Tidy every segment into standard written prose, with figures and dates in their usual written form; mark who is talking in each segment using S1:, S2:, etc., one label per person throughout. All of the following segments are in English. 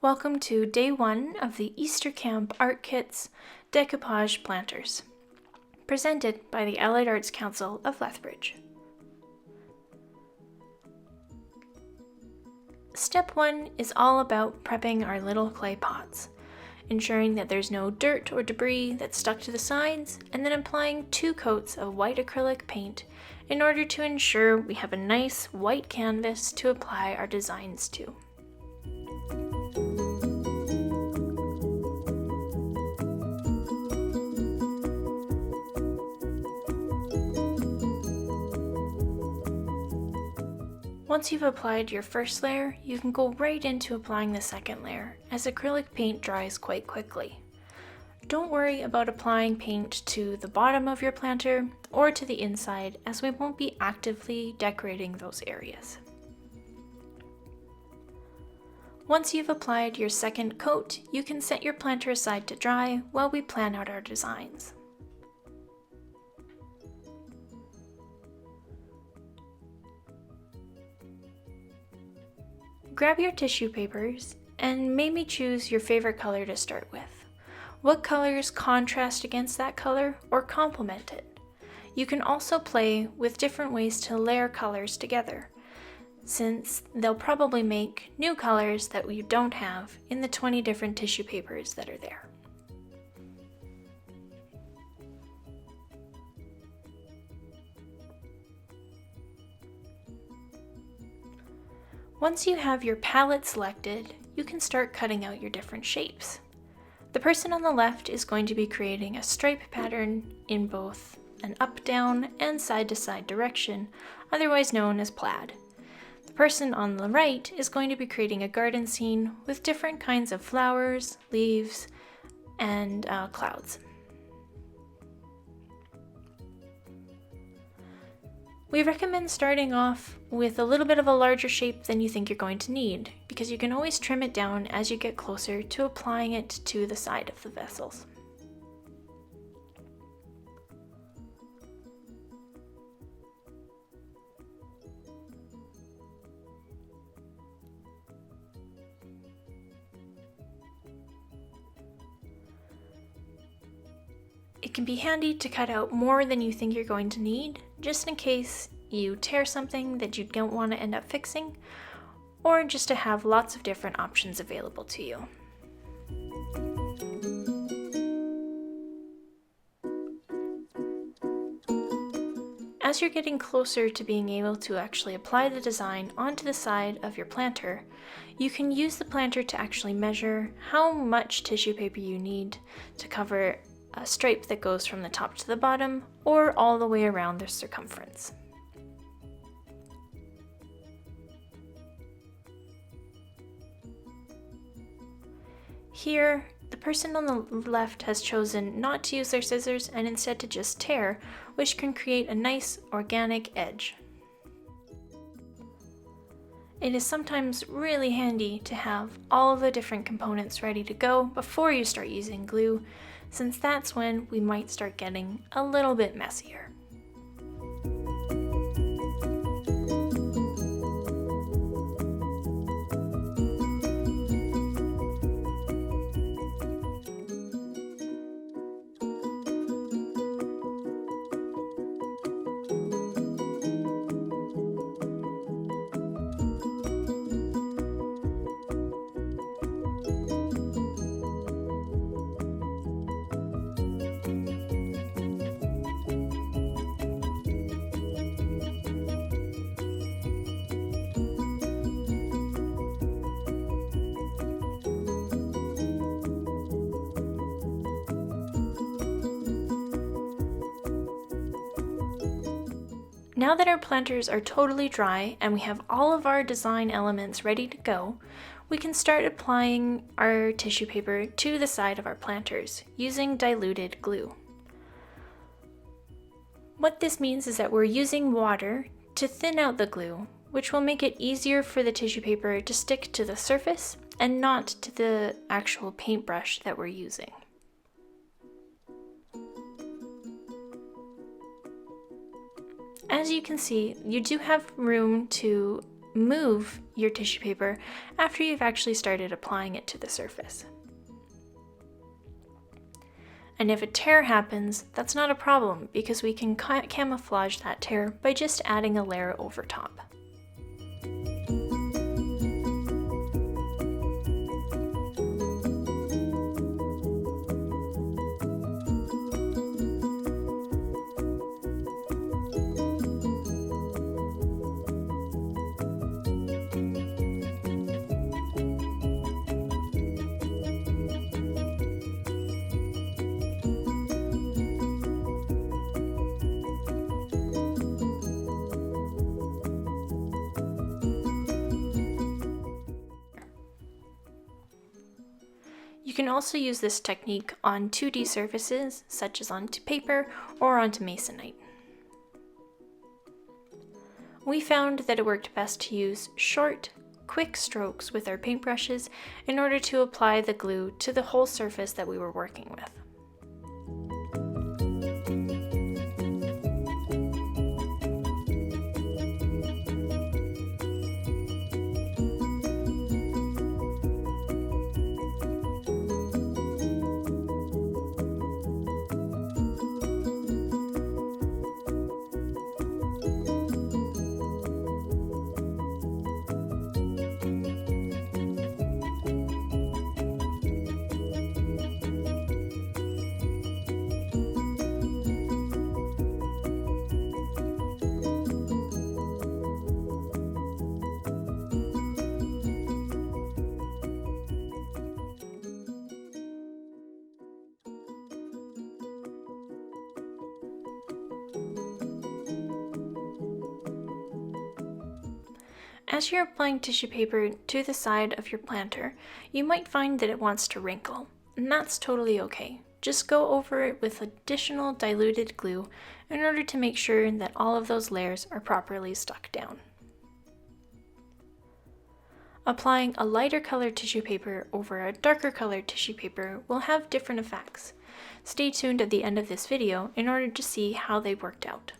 S1: Welcome to Day 1 of the Easter Camp Art Kit's Decoupage Planters, presented by the Allied Arts Council of Lethbridge. Step 1 is all about prepping our little clay pots, ensuring that there's no dirt or debris that's stuck to the sides, and then applying 2 coats of white acrylic paint in order to ensure we have a nice white canvas to apply our designs to. Once you've applied your first layer, you can go right into applying the second layer, as acrylic paint dries quite quickly. Don't worry about applying paint to the bottom of your planter or to the inside, as we won't be actively decorating those areas. Once you've applied your second coat, you can set your planter aside to dry while we plan out our designs. Grab your tissue papers and maybe choose your favorite color to start with. What colors contrast against that color or complement it? You can also play with different ways to layer colors together, since they'll probably make new colors that you don't have in the 20 different tissue papers that are there. Once you have your palette selected, you can start cutting out your different shapes. The person on the left is going to be creating a stripe pattern in both an up-down and side-to-side direction, otherwise known as plaid. The person on the right is going to be creating a garden scene with different kinds of flowers, leaves, and clouds. We recommend starting off with a little bit of a larger shape than you think you're going to need, because you can always trim it down as you get closer to applying it to the side of the vessels. It can be handy to cut out more than you think you're going to need, just in case you tear something that you don't want to end up fixing, or just to have lots of different options available to you. As you're getting closer to being able to actually apply the design onto the side of your planter, you can use the planter to actually measure how much tissue paper you need to cover a stripe that goes from the top to the bottom or all the way around the circumference. Here, the person on the left has chosen not to use their scissors and instead to just tear, which can create a nice organic edge. It is sometimes really handy to have all of the different components ready to go before you start using glue, since that's when we might start getting a little bit messier. Now that our planters are totally dry and we have all of our design elements ready to go, we can start applying our tissue paper to the side of our planters using diluted glue. What this means is that we're using water to thin out the glue, which will make it easier for the tissue paper to stick to the surface and not to the actual paintbrush that we're using. As you can see, you do have room to move your tissue paper after you've actually started applying it to the surface. And if a tear happens, that's not a problem because we can camouflage that tear by just adding a layer over top. You can also use this technique on 2D surfaces, such as onto paper or onto masonite. We found that it worked best to use short, quick strokes with our paintbrushes in order to apply the glue to the whole surface that we were working with. As you're applying tissue paper to the side of your planter, you might find that it wants to wrinkle, and that's totally okay. Just go over it with additional diluted glue in order to make sure that all of those layers are properly stuck down. Applying a lighter colored tissue paper over a darker colored tissue paper will have different effects. Stay tuned at the end of this video in order to see how they worked out.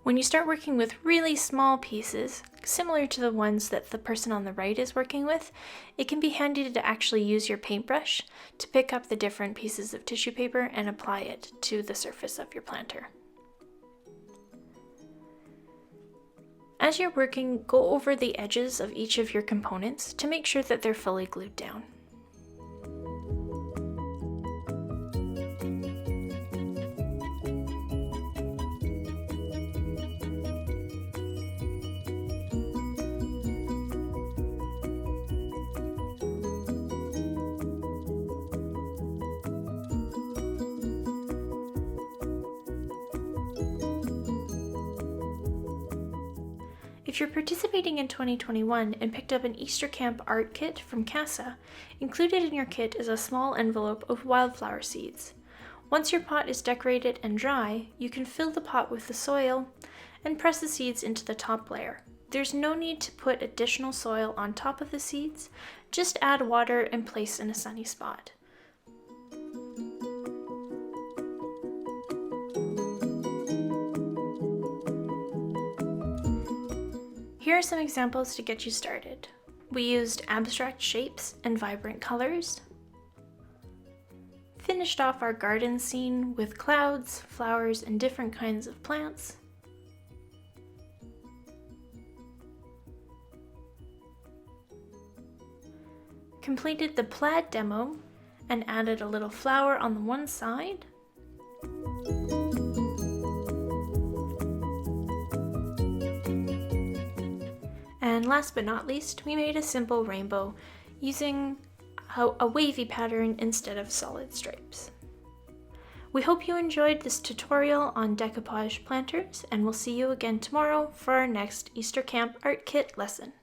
S1: When you start working with really small pieces, similar to the ones that the person on the right is working with, it can be handy to actually use your paintbrush to pick up the different pieces of tissue paper and apply it to the surface of your planter. As you're working, go over the edges of each of your components to make sure that they're fully glued down. If you're participating in 2021 and picked up an Easter Camp art kit from Mi Casa, included in your kit is a small envelope of wildflower seeds. Once your pot is decorated and dry, you can fill the pot with the soil and press the seeds into the top layer. There's no need to put additional soil on top of the seeds, just add water and place in a sunny spot. Here are some examples to get you started. We used abstract shapes and vibrant colors, finished off our garden scene with clouds, flowers, and different kinds of plants. Completed the plaid demo and added a little flower on the one side. And last but not least, we made a simple rainbow using a wavy pattern instead of solid stripes. We hope you enjoyed this tutorial on Decoupage Planters, and we'll see you again tomorrow for our next Easter Camp Art Kit lesson.